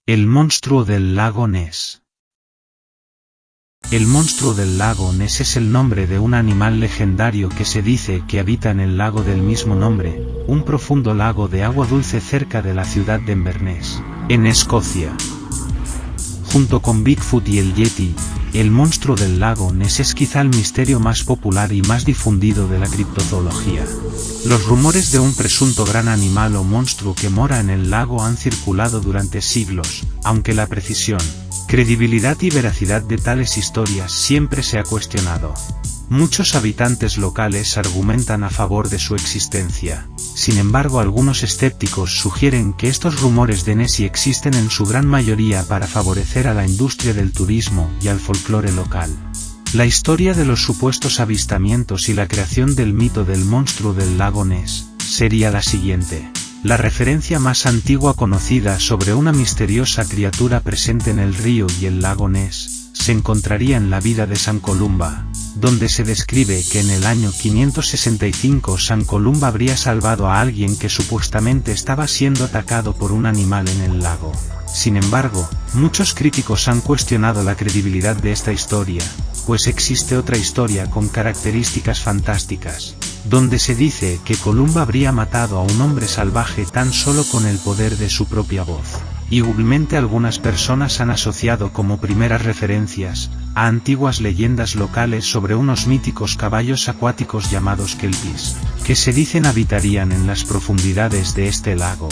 El monstruo del lago Ness. El monstruo del lago Ness es el nombre de un animal legendario que se dice que habita en el lago del mismo nombre, un profundo lago de agua dulce cerca de la ciudad de Inverness, en Escocia. Junto con Bigfoot y el Yeti, el monstruo del lago Ness es quizá el misterio más popular y más difundido de la criptozoología. Los rumores de un presunto gran animal o monstruo que mora en el lago han circulado durante siglos, aunque la precisión, credibilidad y veracidad de tales historias siempre se ha cuestionado. Muchos habitantes locales argumentan a favor de su existencia. Sin embargo, algunos escépticos sugieren que estos rumores de Nessie existen en su gran mayoría para favorecer a la industria del turismo y al folclore local. La historia de los supuestos avistamientos y la creación del mito del monstruo del lago Ness sería la siguiente. La referencia más antigua conocida sobre una misteriosa criatura presente en el río y el lago Ness se encontraría en la vida de San Columba, donde se describe que en el año 565 San Columba habría salvado a alguien que supuestamente estaba siendo atacado por un animal en el lago. Sin embargo, muchos críticos han cuestionado la credibilidad de esta historia, pues existe otra historia con características fantásticas, donde se dice que Columba habría matado a un hombre salvaje tan solo con el poder de su propia voz. Igualmente algunas personas han asociado como primeras referencias a antiguas leyendas locales sobre unos míticos caballos acuáticos llamados kelpies, que se dicen habitarían en las profundidades de este lago.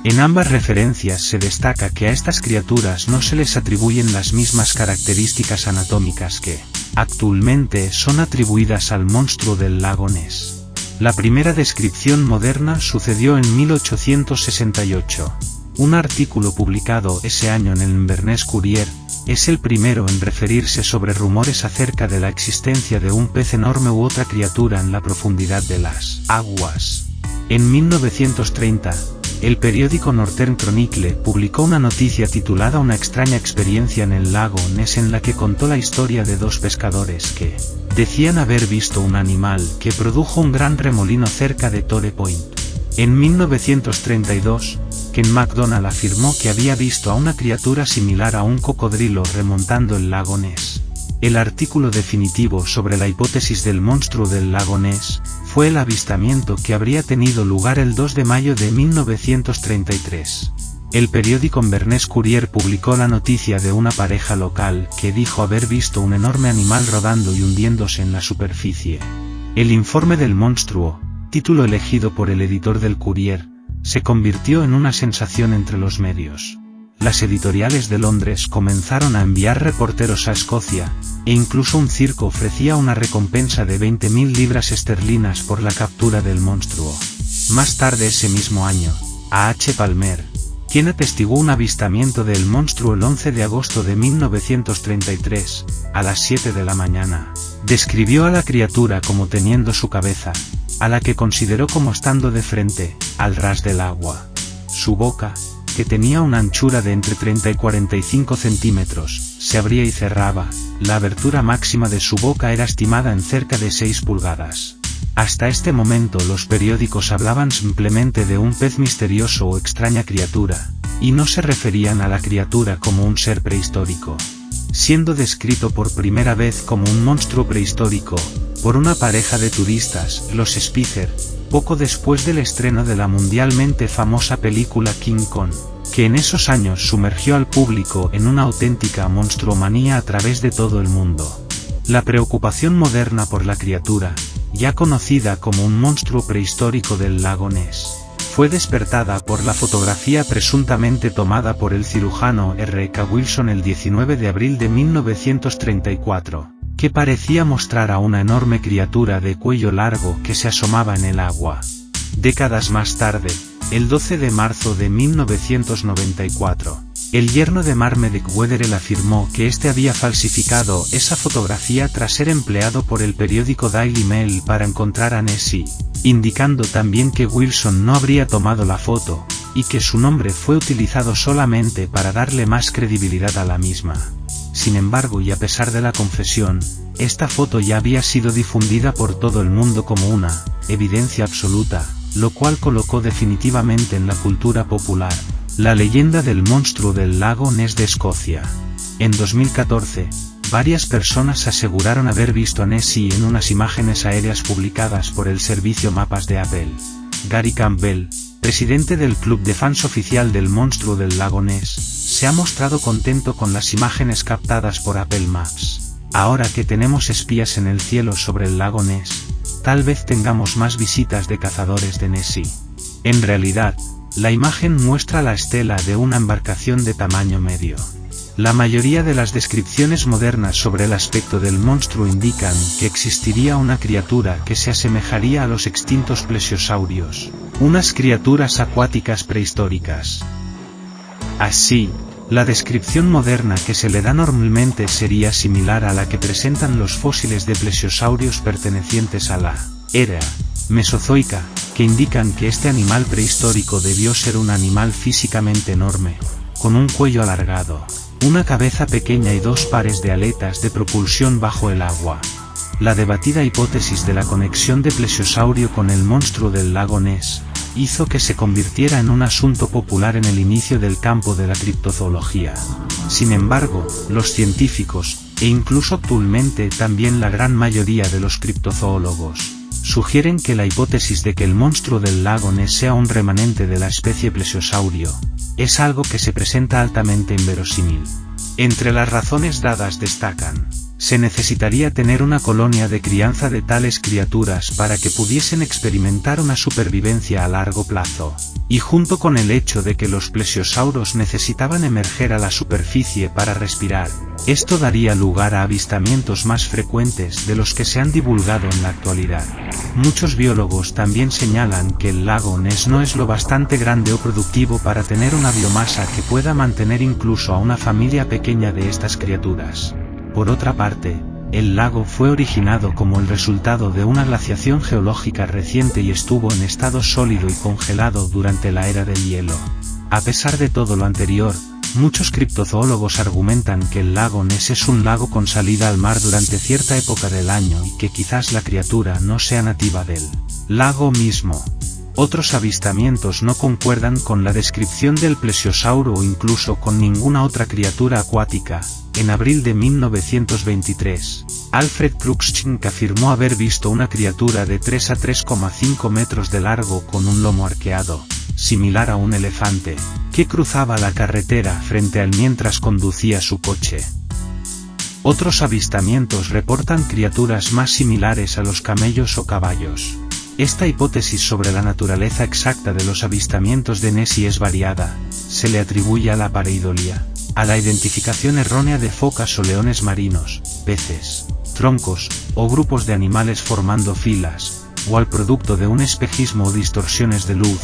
En ambas referencias se destaca que a estas criaturas no se les atribuyen las mismas características anatómicas que, actualmente, son atribuidas al monstruo del lago Ness. La primera descripción moderna sucedió en 1868. Un artículo publicado ese año en el Inverness Courier es el primero en referirse sobre rumores acerca de la existencia de un pez enorme u otra criatura en la profundidad de las aguas. En 1930, el periódico Northern Chronicle publicó una noticia titulada Una extraña experiencia en el lago Ness, en la que contó la historia de dos pescadores que decían haber visto un animal que produjo un gran remolino cerca de Torrey Point. En 1932, Ken McDonald afirmó que había visto a una criatura similar a un cocodrilo remontando el lago Ness. El artículo definitivo sobre la hipótesis del monstruo del lago Ness fue el avistamiento que habría tenido lugar el 2 de mayo de 1933. El periódico Inverness Courier publicó la noticia de una pareja local que dijo haber visto un enorme animal rodando y hundiéndose en la superficie. El informe del monstruo, título elegido por el editor del Courier, se convirtió en una sensación entre los medios. Las editoriales de Londres comenzaron a enviar reporteros a Escocia, e incluso un circo ofrecía una recompensa de 20.000 libras esterlinas por la captura del monstruo. Más tarde ese mismo año, A. H. Palmer, quien atestiguó un avistamiento del monstruo el 11 de agosto de 1933, a las 7 de la mañana, describió a la criatura como teniendo su cabeza, a la que consideró como estando de frente, al ras del agua. Su boca, que tenía una anchura de entre 30 y 45 centímetros, se abría y cerraba. La abertura máxima de su boca era estimada en cerca de 6 pulgadas. Hasta este momento los periódicos hablaban simplemente de un pez misterioso o extraña criatura, y no se referían a la criatura como un ser prehistórico. Siendo descrito por primera vez como un monstruo prehistórico, por una pareja de turistas, los Spicer, poco después del estreno de la mundialmente famosa película King Kong, que en esos años sumergió al público en una auténtica monstruomanía a través de todo el mundo. La preocupación moderna por la criatura, ya conocida como un monstruo prehistórico del lago Ness, fue despertada por la fotografía presuntamente tomada por el cirujano R. K. Wilson el 19 de abril de 1934, que parecía mostrar a una enorme criatura de cuello largo que se asomaba en el agua. Décadas más tarde, el 12 de marzo de 1994, el yerno de Marmaduke Wetherell afirmó que este había falsificado esa fotografía tras ser empleado por el periódico Daily Mail para encontrar a Nessie, indicando también que Wilson no habría tomado la foto, y que su nombre fue utilizado solamente para darle más credibilidad a la misma. Sin embargo, y a pesar de la confesión, esta foto ya había sido difundida por todo el mundo como una evidencia absoluta, lo cual colocó definitivamente en la cultura popular La leyenda del monstruo del lago Ness de Escocia. En 2014, varias personas aseguraron haber visto a Nessie en unas imágenes aéreas publicadas por el servicio Mapas de Apple. Gary Campbell, presidente del club de fans oficial del monstruo del lago Ness, se ha mostrado contento con las imágenes captadas por Apple Maps. Ahora que tenemos espías en el cielo sobre el lago Ness, tal vez tengamos más visitas de cazadores de Nessie. En realidad, la imagen muestra la estela de una embarcación de tamaño medio. La mayoría de las descripciones modernas sobre el aspecto del monstruo indican que existiría una criatura que se asemejaría a los extintos plesiosaurios, unas criaturas acuáticas prehistóricas. Así, la descripción moderna que se le da normalmente sería similar a la que presentan los fósiles de plesiosaurios pertenecientes a la era mesozoica, que indican que este animal prehistórico debió ser un animal físicamente enorme, con un cuello alargado, una cabeza pequeña y dos pares de aletas de propulsión bajo el agua. La debatida hipótesis de la conexión de plesiosaurio con el monstruo del lago Ness hizo que se convirtiera en un asunto popular en el inicio del campo de la criptozoología. Sin embargo, los científicos, e incluso actualmente también la gran mayoría de los criptozoólogos, sugieren que la hipótesis de que el monstruo del lago Ness sea un remanente de la especie plesiosaurio es algo que se presenta altamente inverosímil. Entre las razones dadas destacan: se necesitaría tener una colonia de crianza de tales criaturas para que pudiesen experimentar una supervivencia a largo plazo, y junto con el hecho de que los plesiosauros necesitaban emerger a la superficie para respirar, esto daría lugar a avistamientos más frecuentes de los que se han divulgado en la actualidad. Muchos biólogos también señalan que el lago Ness no es lo bastante grande o productivo para tener una biomasa que pueda mantener incluso a una familia pequeña de estas criaturas. Por otra parte, el lago fue originado como el resultado de una glaciación geológica reciente y estuvo en estado sólido y congelado durante la era del hielo. A pesar de todo lo anterior, muchos criptozoólogos argumentan que el lago Ness es un lago con salida al mar durante cierta época del año y que quizás la criatura no sea nativa del lago mismo. Otros avistamientos no concuerdan con la descripción del plesiosauro o incluso con ninguna otra criatura acuática. En abril de 1923, Alfred Cruikshank afirmó haber visto una criatura de 3 a 3,5 metros de largo con un lomo arqueado, similar a un elefante, que cruzaba la carretera frente a él mientras conducía su coche. Otros avistamientos reportan criaturas más similares a los camellos o caballos. Esta hipótesis sobre la naturaleza exacta de los avistamientos de Nessie es variada. Se le atribuye a la pareidolia, a la identificación errónea de focas o leones marinos, peces, troncos, o grupos de animales formando filas, o al producto de un espejismo o distorsiones de luz,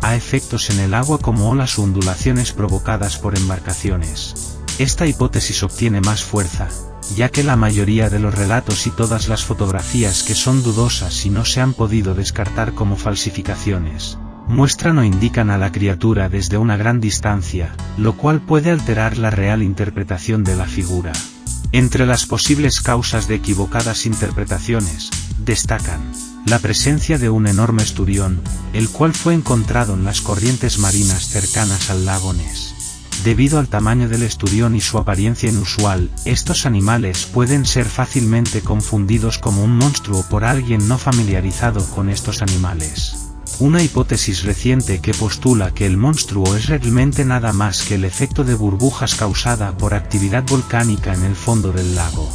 a efectos en el agua como olas o ondulaciones provocadas por embarcaciones. Esta hipótesis obtiene más fuerza, ya que la mayoría de los relatos y todas las fotografías que son dudosas y no se han podido descartar como falsificaciones, muestran o indican a la criatura desde una gran distancia, lo cual puede alterar la real interpretación de la figura. Entre las posibles causas de equivocadas interpretaciones, destacan la presencia de un enorme esturión, el cual fue encontrado en las corrientes marinas cercanas al lago Ness. Debido al tamaño del esturión y su apariencia inusual, estos animales pueden ser fácilmente confundidos como un monstruo por alguien no familiarizado con estos animales. Una hipótesis reciente que postula que el monstruo es realmente nada más que el efecto de burbujas causada por actividad volcánica en el fondo del lago.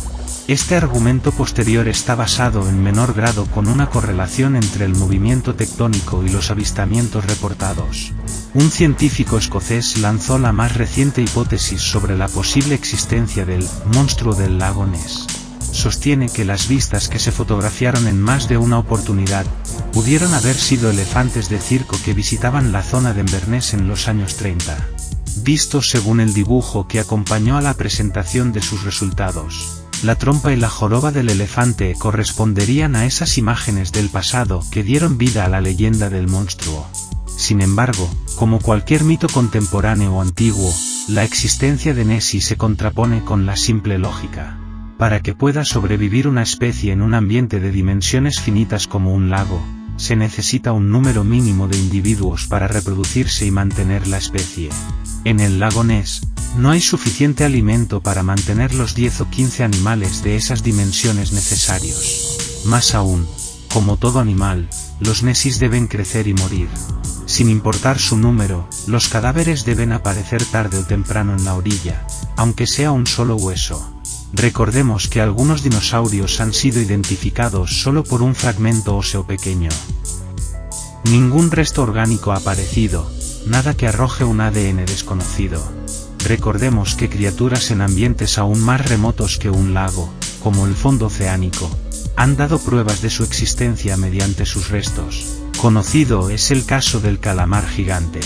Este argumento posterior está basado en menor grado con una correlación entre el movimiento tectónico y los avistamientos reportados. Un científico escocés lanzó la más reciente hipótesis sobre la posible existencia del monstruo del lago Ness. Sostiene que las vistas que se fotografiaron en más de una oportunidad pudieron haber sido elefantes de circo que visitaban la zona de Inverness en los años 30. Vistos según el dibujo que acompañó a la presentación de sus resultados, la trompa y la joroba del elefante corresponderían a esas imágenes del pasado que dieron vida a la leyenda del monstruo. Sin embargo, como cualquier mito contemporáneo o antiguo, la existencia de Nessie se contrapone con la simple lógica. Para que pueda sobrevivir una especie en un ambiente de dimensiones finitas como un lago, se necesita un número mínimo de individuos para reproducirse y mantener la especie. En el lago Ness, no hay suficiente alimento para mantener los 10 o 15 animales de esas dimensiones necesarios. Más aún, como todo animal, los Nessis deben crecer y morir. Sin importar su número, los cadáveres deben aparecer tarde o temprano en la orilla, aunque sea un solo hueso. Recordemos que algunos dinosaurios han sido identificados solo por un fragmento óseo pequeño. Ningún resto orgánico ha aparecido, nada que arroje un ADN desconocido. Recordemos que criaturas en ambientes aún más remotos que un lago, como el fondo oceánico, han dado pruebas de su existencia mediante sus restos. Conocido es el caso del calamar gigante.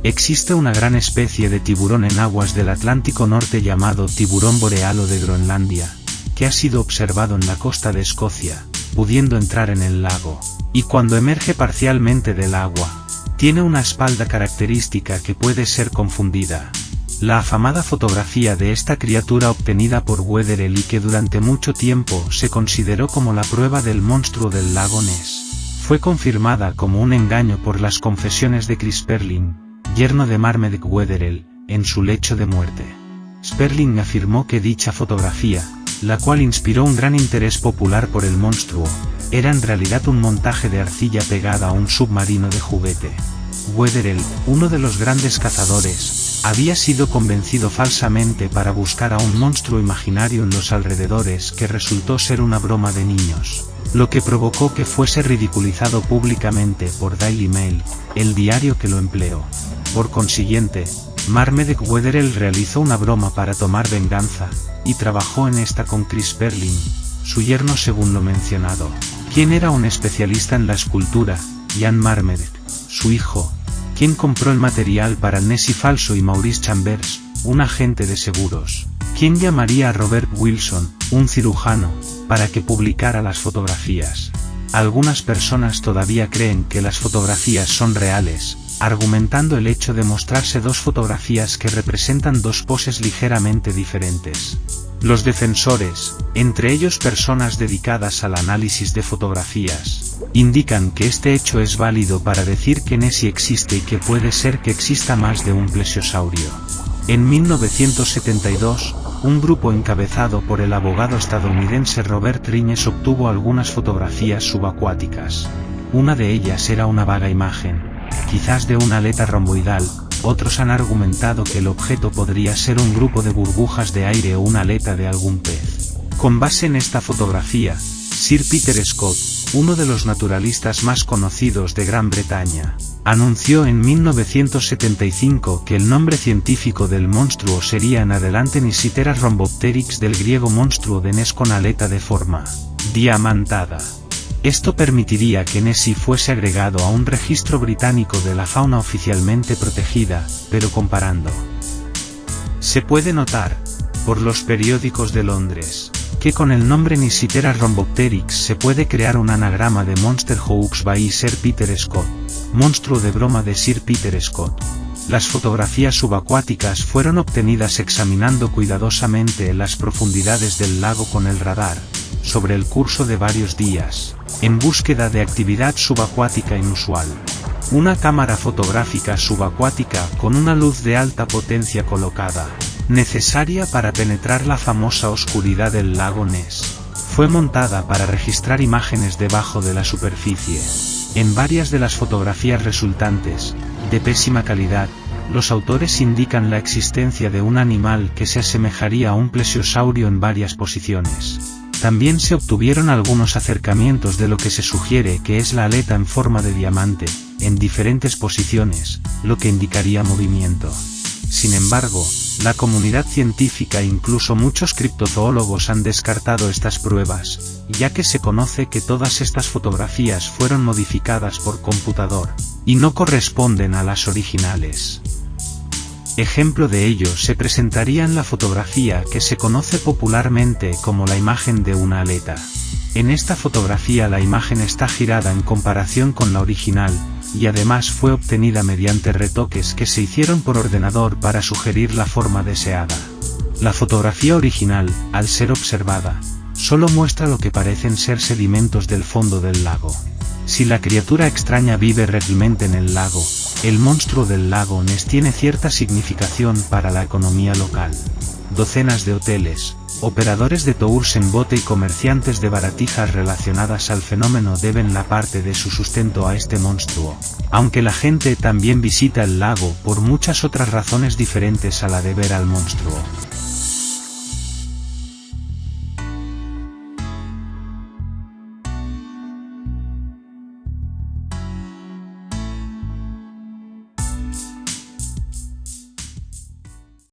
Existe una gran especie de tiburón en aguas del Atlántico Norte llamado tiburón boreal o de Groenlandia, que ha sido observado en la costa de Escocia, pudiendo entrar en el lago, y cuando emerge parcialmente del agua, tiene una espalda característica que puede ser confundida. La afamada fotografía de esta criatura obtenida por Wetherell y que durante mucho tiempo se consideró como la prueba del monstruo del lago Ness, fue confirmada como un engaño por las confesiones de Chris Sperling, yerno de Marmaduke Wetherell, en su lecho de muerte. Sperling afirmó que dicha fotografía, la cual inspiró un gran interés popular por el monstruo, era en realidad un montaje de arcilla pegada a un submarino de juguete. Wetherell, uno de los grandes cazadores, había sido convencido falsamente para buscar a un monstruo imaginario en los alrededores que resultó ser una broma de niños, lo que provocó que fuese ridiculizado públicamente por Daily Mail, el diario que lo empleó. Por consiguiente, Marmaduke Wetherell realizó una broma para tomar venganza, y trabajó en esta con Chris Sperling, su yerno según lo mencionado, quien era un especialista en la escultura, Ian Marmaduke, su hijo, quien compró el material para el Nessie falso, y Maurice Chambers, un agente de seguros, quien llamaría a Robert Wilson, un cirujano, para que publicara las fotografías. Algunas personas todavía creen que las fotografías son reales, argumentando el hecho de mostrarse dos fotografías que representan dos poses ligeramente diferentes. Los defensores, entre ellos personas dedicadas al análisis de fotografías, indican que este hecho es válido para decir que Nessie existe y que puede ser que exista más de un plesiosaurio. En 1972, un grupo encabezado por el abogado estadounidense Robert Riñes obtuvo algunas fotografías subacuáticas. Una de ellas era una vaga imagen, quizás de una aleta romboidal. Otros han argumentado que el objeto podría ser un grupo de burbujas de aire o una aleta de algún pez. Con base en esta fotografía, Sir Peter Scott, uno de los naturalistas más conocidos de Gran Bretaña, anunció en 1975 que el nombre científico del monstruo sería en adelante Nisitera rhombopteryx, del griego monstruo de Ness con aleta de forma diamantada. Esto permitiría que Nessie fuese agregado a un registro británico de la fauna oficialmente protegida, pero comparando, se puede notar, por los periódicos de Londres, que con el nombre Nisitera rhombopteryx se puede crear un anagrama de Monster Hoax by Sir Peter Scott, monstruo de broma de Sir Peter Scott. Las fotografías subacuáticas fueron obtenidas examinando cuidadosamente las profundidades del lago con el radar, sobre el curso de varios días, en búsqueda de actividad subacuática inusual. Una cámara fotográfica subacuática con una luz de alta potencia colocada, necesaria para penetrar la famosa oscuridad del lago Ness, fue montada para registrar imágenes debajo de la superficie. En varias de las fotografías resultantes, de pésima calidad, los autores indican la existencia de un animal que se asemejaría a un plesiosaurio en varias posiciones. También se obtuvieron algunos acercamientos de lo que se sugiere que es la aleta en forma de diamante, en diferentes posiciones, lo que indicaría movimiento. Sin embargo, la comunidad científica e incluso muchos criptozoólogos han descartado estas pruebas, ya que se conoce que todas estas fotografías fueron modificadas por computador, y no corresponden a las originales. Ejemplo de ello se presentaría en la fotografía que se conoce popularmente como la imagen de una aleta. En esta fotografía la imagen está girada en comparación con la original, y además fue obtenida mediante retoques que se hicieron por ordenador para sugerir la forma deseada. La fotografía original, al ser observada, solo muestra lo que parecen ser sedimentos del fondo del lago. Si la criatura extraña vive realmente en el lago, el monstruo del lago Ness tiene cierta significación para la economía local. Docenas de hoteles, operadores de tours en bote y comerciantes de baratijas relacionadas al fenómeno deben la parte de su sustento a este monstruo, aunque la gente también visita el lago por muchas otras razones diferentes a la de ver al monstruo.